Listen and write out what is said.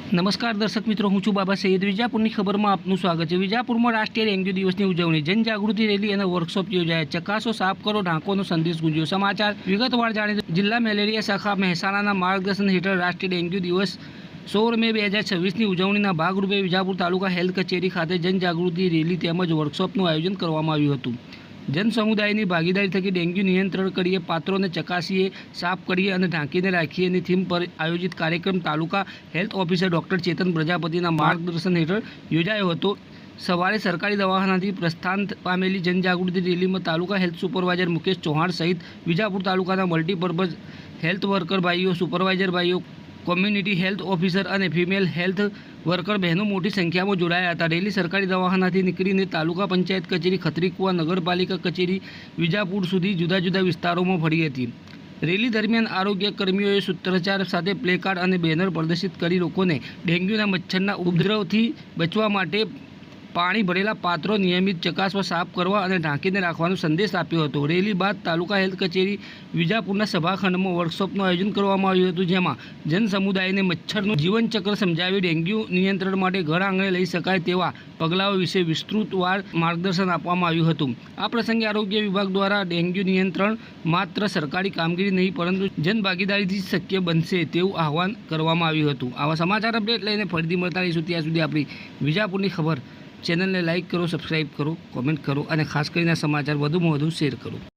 નમસ્કાર દર્શક મિત્રો, હું છું બાબા સૈયદ. વિજાપુરની ખબરમાં આપનું સ્વાગત છે. વિજાપુરમાં રાષ્ટ્રીય ડેન્ગ્યુ દિવસની ઉજવણી, જનજાગૃતિ રેલી અને વર્કશોપ યોજાયા. ચકાસો, સાફ કરો, ઢાંકોનો સંદેશ ગુંજ્યો. સમાચાર વિગતવાર જાણીએ તો જિલ્લા મેલેરિયા શાખા મહેસાણાના માર્ગદર્શન હેઠળ રાષ્ટ્રીય ડેન્ગ્યુ દિવસ 16 મે 2026ની ઉજવણીના ભાગરૂપે વિજાપુર તાલુકા હેલ્થ કચેરી ખાતે જનજાગૃતિ રેલી તેમજ વર્કશોપનું આયોજન કરવામાં આવ્યું હતું. જન સમુદાયની ભાગીદારી થકી ડેન્ગ્યુ નિયંત્રણ કરીએ, પાત્રોને ચકાસીએ, સાફ કરીએ અને ઢાંકીને રાખીએની થીમ પર આયોજિત કાર્યક્રમ તાલુકા હેલ્થ ઓફિસર ડૉક્ટર ચેતન પ્રજાપતિના માર્ગદર્શન હેઠળ યોજાયો હતો. સવારે સરકારી દવાખાનાથી પ્રસ્થાન પામેલી જનજાગૃતિ રેલીમાં તાલુકા હેલ્થ સુપરવાઇઝર મુકેશ ચૌહાણ સહિત વિજાપુર તાલુકાના મલ્ટીપર્પઝ હેલ્થ વર્કર ભાઈઓ, સુપરવાઇઝર ભાઈઓ, કોમ્યુનિટી હેલ્થ ઓફિસર અને ફિમેલ હેલ્થ વર્કર બહેનો મોટી સંખ્યામાં જોડાયા હતા. રેલી સરકારી દવાખાનાથી નીકળીને તાલુકા પંચાયત કચેરી, ખત્રીકુવા, નગરપાલિકા કચેરી, વિજાપુર સુધી જુદા જુદા વિસ્તારોમાં ફરી હતી. રેલી દરમિયાન આરોગ્ય કર્મીઓએ સૂત્રોચ્ચાર સાથે પ્લેકાર્ડ અને બેનર પ્રદર્શિત કરી લોકોને ડેન્ગ્યુના મચ્છરના ઉપદ્રવથી બચવા માટે પાણી ભરેલા પાત્રો નિયમિત ચકાસવા, સાફ કરવા અને ઢાંકીને રાખવાનો સંદેશ આપ્યો હતો. રેલી બાદ તાલુકા હેલ્થ કચેરી વિજાપુરના સભાખંડમાં વર્કશોપનું આયોજન કરવામાં આવ્યું હતું, જેમાં જન સમુદાયને મચ્છરનું જીવનચક્ર સમજાવી ડેન્ગ્યુ નિયંત્રણ માટે ઘર આંગણે લઈ શકાય તેવા પગલાઓ વિશે વિસ્તૃતવાર માર્ગદર્શન આપવામાં આવ્યું હતું. આ પ્રસંગે આરોગ્ય વિભાગ દ્વારા ડેન્ગ્યુ નિયંત્રણ માત્ર સરકારી કામગીરી નહીં પરંતુ જનભાગીદારીથી શક્ય બનશે તેવું આહવાન કરવામાં આવ્યું હતું. આવા સમાચાર અપડેટ લઈને ફરીથી મળતા રહીશું. ત્યાં સુધી આપણી વિજાપુરની ખબર ચેનલને લાઇક કરો, સબસ્ક્રાઇબ કરો, કોમેન્ટ કરો અને ખાસ કરીને સમાચાર વધુમાં વધુ શેર કરો.